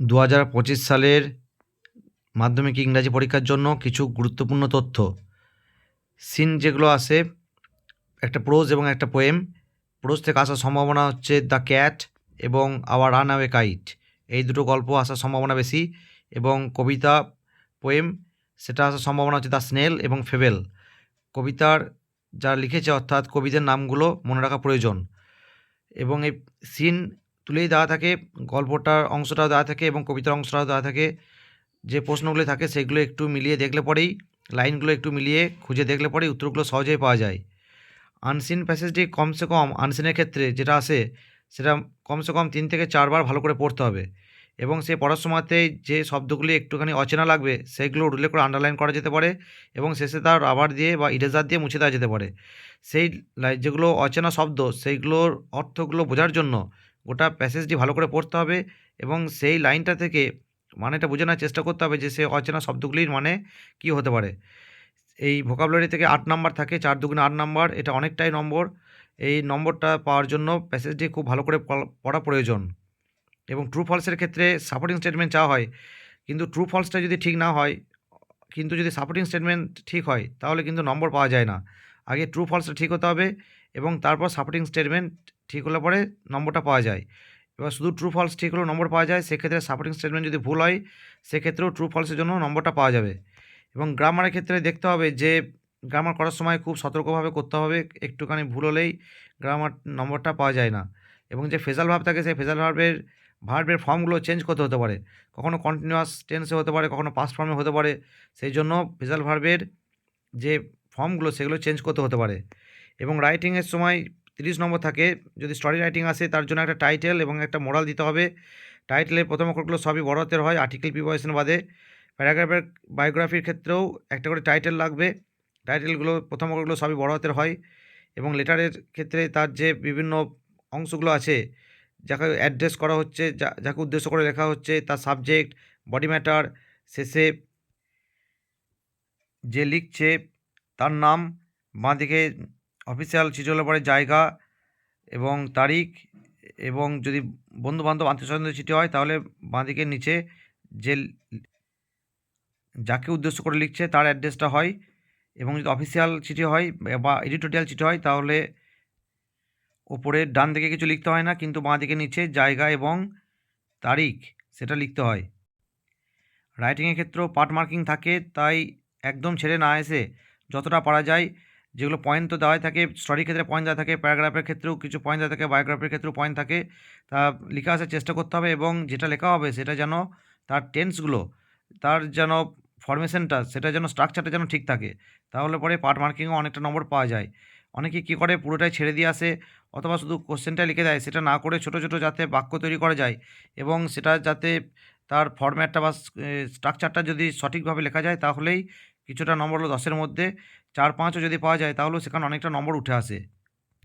2025 সালের মাধ্যমিক ইংরাজি পরীক্ষার জন্য কিছু গুরুত্বপূর্ণ তথ্য। সিন যেগুলো আসে, একটা প্রোজ এবং একটা পোয়েম। প্রোজ থেকে আসার সম্ভাবনা হচ্ছে দ্য ক্যাট এবং আওয়ার রানঅ্যাওয়ে কাইট, এই দুটো গল্প আসার সম্ভাবনা বেশি। এবং কবিতা পোয়েম, সেটা আসার সম্ভাবনা হচ্ছে দ্য স্নেল এবং ফেবেল। কবিতার যারা লিখেছে অর্থাৎ কবিদের নামগুলো মনে রাখা প্রয়োজন। এবং এই সিন তুলেই দেওয়া থাকে, গল্পটার অংশটাও দেওয়া থাকে এবং কবিতার অংশটাও দেওয়া থাকে। যে প্রশ্নগুলি থাকে সেগুলো একটু মিলিয়ে দেখলে পরেই, লাইনগুলো একটু মিলিয়ে খুঁজে দেখলে পরেই উত্তরগুলো সহজেই পাওয়া যায়। আনসিন প্যাসেজটি কমসে কম, আনসিনের ক্ষেত্রে যেটা আসে সেটা কমসে কম 3 থেকে 4 বার ভালো করে পড়তে হবে। এবং সে পড়ার সময়তেই যে শব্দগুলি একটুখানি অচেনা লাগবে সেগুলো উল্লেখ করে আন্ডারলাইন করা যেতে পারে এবং শেষে তার রাবার দিয়ে বা ইরেজার দিয়ে মুছে দেওয়া যেতে পারে। সেই যেগুলো অচেনা শব্দ সেইগুলোর অর্থগুলো বোঝার জন্য গোটা প্যাসেজটি ভালো করে পড়তে হবে এবং সেই লাইনটা থেকে মানেটা বুঝে নেওয়ার চেষ্টা করতে হবে যে সে অচেনা শব্দগুলির মানে কী হতে পারে। এই ভোকাবুলারি থেকে 8 নাম্বার থাকে, 4 দুগুণে 8 নাম্বার, এটা অনেকটাই নম্বর। এই নম্বরটা পাওয়ার জন্য প্যাসেজটি খুব ভালো করে পড়া প্রয়োজন। এবং ট্রু ফলসের ক্ষেত্রে সাপোর্টিং স্টেটমেন্ট চাওয়া হয়, কিন্তু ট্রু ফলসটা যদি ঠিক না হয়, কিন্তু যদি সাপোর্টিং স্টেটমেন্ট ঠিক হয় তাহলে কিন্তু নম্বর পাওয়া যায় না। আগে ট্রু ফলসটা ঠিক হতে হবে এবং তারপর সাপোর্টিং স্টেটমেন্ট ঠিক হলে পরে নম্বরটা পাওয়া যায়। এবার শুধু ট্রু ফলস ঠিক হলেও নম্বর পাওয়া যায়, সেক্ষেত্রে সাপোর্টিং স্টেটমেন্ট যদি ভুল হয় সেক্ষেত্রেও ট্রু ফলসের জন্য নম্বরটা পাওয়া যাবে। এবং গ্রামারের ক্ষেত্রে দেখতে হবে যে গ্রামার করার সময় খুব সতর্কভাবে করতে হবে, একটুখানি ভুল হলেই গ্রামার নম্বরটা পাওয়া যায় না। এবং যে ফ্রেজাল ভার্ব থাকে সেই ফ্রেজাল ভার্বের ফর্মগুলো চেঞ্জ করতে হতে পারে, কখনো কন্টিনিউয়াস টেন্সে হতে পারে, কখনো পাস্ট ফর্মে হতে পারে। সেই জন্য ফ্রেজাল ভার্বের যে ফর্মগুলো সেগুলো চেঞ্জ করতে হতে পারে। এবং রাইটিংয়ের সময় 30 নম্বর থাকে, যদি স্টোরি রাইটিং আসে তার জন্য একটা টাইটেল এবং একটা মোরাল দিতে হবে। টাইটেলের প্রথম অক্ষরগুলো সবই বড় হাতের হয়, আর্টিকেল প্রিপোজিশন বাদে। প্যারাগ্রাফের বায়োগ্রাফির ক্ষেত্রেও একটা করে টাইটেল লাগবে, টাইটেলগুলো প্রথম অক্ষরগুলো সবই বড় হাতের হয়। এবং লেটারের ক্ষেত্রে তার যে বিভিন্ন অংশগুলো আছে, যাকে অ্যাড্রেস করা হচ্ছে, যাকে উদ্দেশ্য করে লেখা হচ্ছে, তার সাবজেক্ট, বডি ম্যাটার, শেষে যে লিখছে তার নাম, বাঁদিকে অফিসিয়াল চিঠি হলে পরে জায়গা এবং তারিখ, এবং যদি বন্ধুবান্ধব আত্মীয়স্বজনদের চিঠি হয় তাহলে বাঁদিকের নিচে যে যাকে উদ্দেশ্য করে লিখছে তার অ্যাড্রেসটা হয়। এবং যদি অফিসিয়াল চিঠি হয় বা এডিটোরিয়াল চিঠি হয় তাহলে ওপরে ডান দিকে কিছু লিখতে হয় না, কিন্তু বাঁ দিকে নিচে জায়গা এবং তারিখ সেটা লিখতে হয়। রাইটিংয়ের ক্ষেত্রেও পার্ট মার্কিং থাকে, তাই একদম ছেড়ে না এসে যতটা পারা যায়, যেগুলো পয়েন্ট তো দেওয়াই থাকে, স্টোরির ক্ষেত্রে পয়েন্ট দেওয়া থাকে, প্যারাগ্রাফের ক্ষেত্রেও কিছু পয়েন্ট দেওয়া থাকে, বায়োগ্রাফির ক্ষেত্রেও পয়েন্ট থাকে, তা লিখে আসার চেষ্টা করতে হবে। এবং যেটা লেখা হবে সেটা যেন তার টেন্সগুলো, তার যেন ফরমেশনটা, সেটা যেন স্ট্রাকচারটা যেন ঠিক থাকে, তাহলে পরে পার্ট মার্কিংও অনেকটা নম্বর পাওয়া যায়। অনেকে কী করে পুরোটাই ছেড়ে দিয়ে আসে অথবা শুধু কোশ্চেনটা লিখে দেয়, সেটা না করে ছোটো ছোটো যাতে বাক্য তৈরি করা যায় এবং সেটা যাতে তার ফরম্যাটটা বা স্ট্রাকচারটা যদি সঠিকভাবে লেখা যায় তাহলেই কিছুটা নম্বর হলো 10-এর মধ্যে 4-5ও যদি পাওয়া যায় তাহলেও সেখানে অনেকটা নম্বর উঠে আসে।